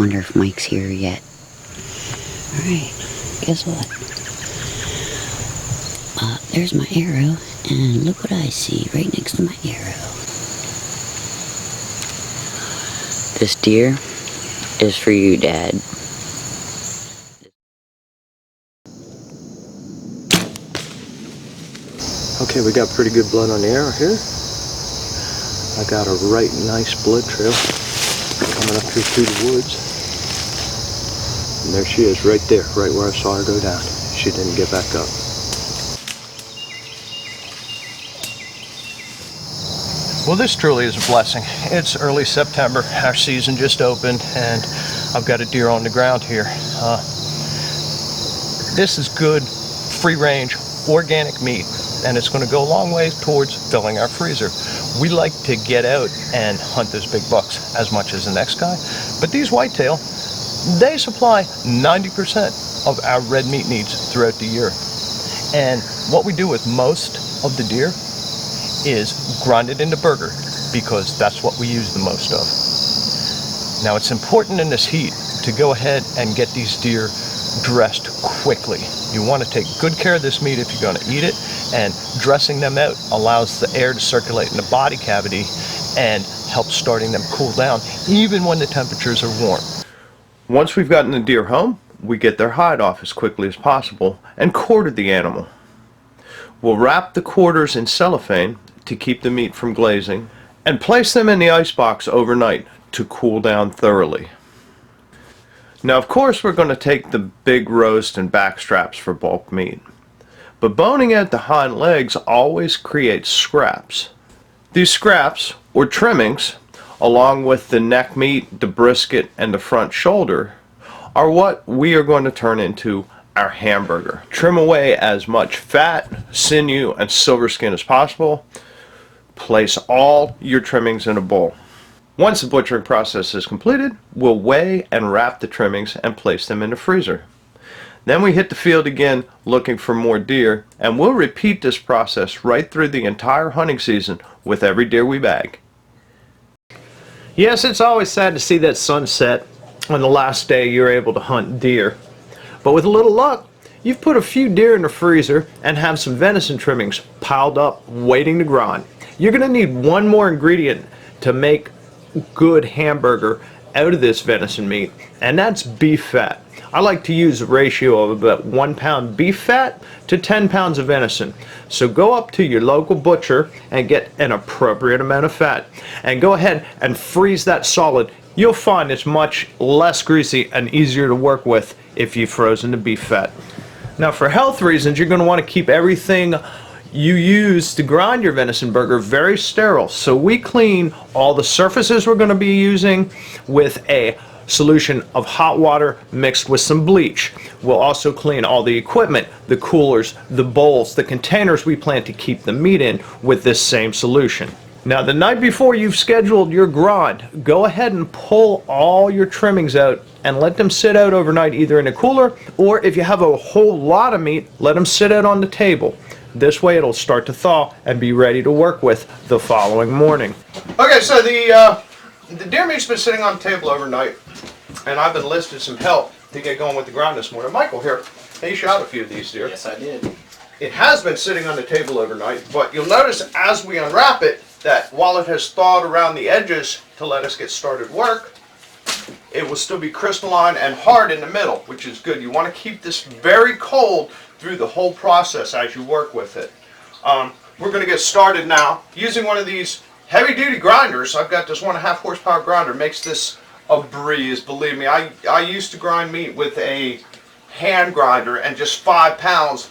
wonder if Mike's here yet. Alright, guess what? There's my arrow, and look what I see right next to my arrow. This deer is for you, Dad. Okay, we got pretty good blood on the arrow here. I got a right nice blood trail coming up here through the woods. And there she is right there, right where I saw her go down. She didn't get back up. Well, this truly is a blessing. It's early September, our season just opened, and I've got a deer on the ground here. This is good, free-range, organic meat, and it's going to go a long way towards filling our freezer. We like to get out and hunt those big bucks as much as the next guy, but these whitetail, they supply 90% of our red meat needs throughout the year. And what we do with most of the deer is grind it into burger, because that's what we use the most of. Now, it's important in this heat to go ahead and get these deer dressed quickly. You want to take good care of this meat if you're going to eat it, and dressing them out allows the air to circulate in the body cavity and helps starting them cool down even when the temperatures are warm. Once we've gotten the deer home, we get their hide off as quickly as possible and quarter the animal. We'll wrap the quarters in cellophane to keep the meat from glazing and place them in the ice box overnight to cool down thoroughly. Now, of course, we're going to take the big roast and back straps for bulk meat, but boning out the hind legs always creates scraps. These scraps, or trimmings, along with the neck meat, the brisket, and the front shoulder, are what we are going to turn into our hamburger. Trim away as much fat, sinew, and silver skin as possible. Place all your trimmings in a bowl. Once the butchering process is completed, we'll weigh and wrap the trimmings and place them in the freezer. Then we hit the field again looking for more deer, and we'll repeat this process right through the entire hunting season with every deer we bag. Yes, it's always sad to see that sunset on the last day you're able to hunt deer. But with a little luck, you've put a few deer in the freezer and have some venison trimmings piled up waiting to grind. You're going to need one more ingredient to make good hamburger out of this venison meat, and that's beef fat. I like to use a ratio of about 1 pound beef fat to 10 pounds of venison. So go up to your local butcher and get an appropriate amount of fat, and go ahead and freeze that solid. You'll find it's much less greasy and easier to work with if you've frozen the beef fat. Now, for health reasons, you're going to want to keep everything you use to grind your venison burger very sterile. So we clean all the surfaces we're going to be using with a solution of hot water mixed with some bleach. We'll also clean all the equipment, the coolers, the bowls, the containers we plan to keep the meat in with this same solution. Now, the night before you've scheduled your grind, go ahead and pull all your trimmings out and let them sit out overnight, either in a cooler, or if you have a whole lot of meat, let them sit out on the table. This way it'll start to thaw and be ready to work with the following morning. Okay, so the deer meat's been sitting on the table overnight, and I've enlisted some help to get going with the grind this morning. Michael here, he shot a few of these deer. Yes, I did. It has been sitting on the table overnight, but you'll notice as we unwrap it that while it has thawed around the edges to let us get started work, it will still be crystalline and hard in the middle, which is good. You want to keep this very cold through the whole process as you work with it. We're going to get started now using one of these heavy-duty grinders. I've got this 1.5 horsepower grinder. Makes this a breeze, believe me. I used to grind meat with a hand grinder, and just 5 pounds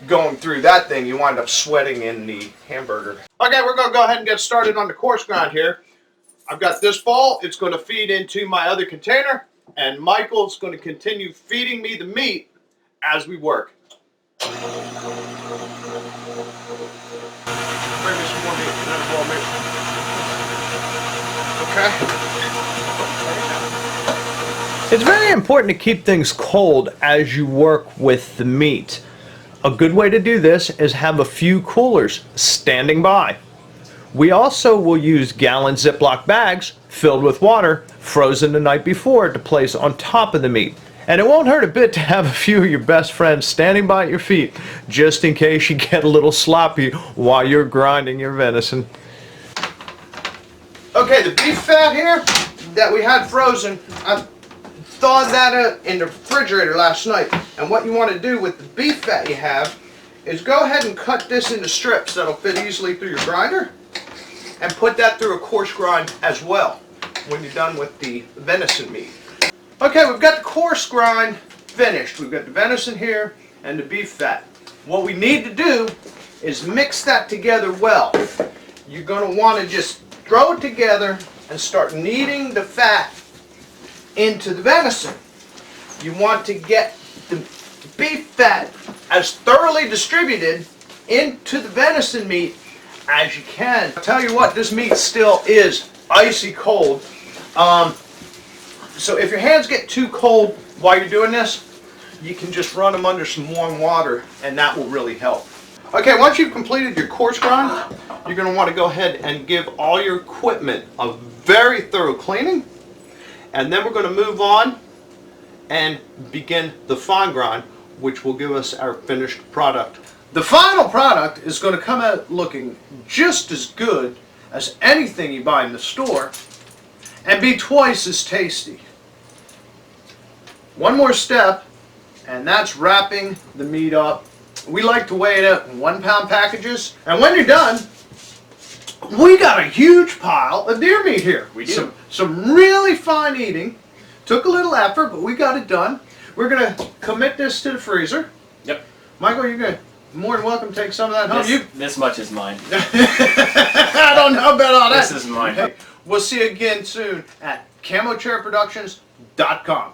going through that thing, you wind up sweating in the hamburger. Okay, we're going to go ahead and get started on the coarse grind here. I've got this bowl. It's going to feed into my other container, and Michael's going to continue feeding me the meat as we work. Bring me some more meat. Okay. It's very important to keep things cold as you work with the meat. A good way to do this is have a few coolers standing by. We also will use gallon Ziploc bags filled with water, frozen the night before to place on top of the meat. And it won't hurt a bit to have a few of your best friends standing by at your feet, just in case you get a little sloppy while you're grinding your venison. Okay, the beef fat here that we had frozen, I thawed that in the refrigerator last night. And what you want to do with the beef fat you have is go ahead and cut this into strips that'll fit easily through your grinder, and put that through a coarse grind as well when you're done with the venison meat. Okay, we've got the coarse grind finished. We've got the venison here and the beef fat. What we need to do is mix that together well. You're going to want to just throw it together and start kneading the fat into the venison. You want to get the beef fat as thoroughly distributed into the venison meat as you can. I'll tell you what, this meat still is icy cold. So if your hands get too cold while you're doing this, you can just run them under some warm water and that will really help. Okay, once you've completed your coarse grind, you're going to want to go ahead and give all your equipment a very thorough cleaning. And then we're going to move on and begin the fine grind, which will give us our finished product. The final product is going to come out looking just as good as anything you buy in the store and be twice as tasty. One more step, and that's wrapping the meat up. We like to weigh it out in 1 pound packages. And when you're done, we got a huge pile of deer meat here. We do. Some really fine eating. Took a little effort, but we got it done. We're going to commit this to the freezer. Yep. Michael, you're good. More than welcome to take some of that home. This much is mine. I don't know about all that. This is mine. Hey, we'll see you again soon at camochairproductions.com.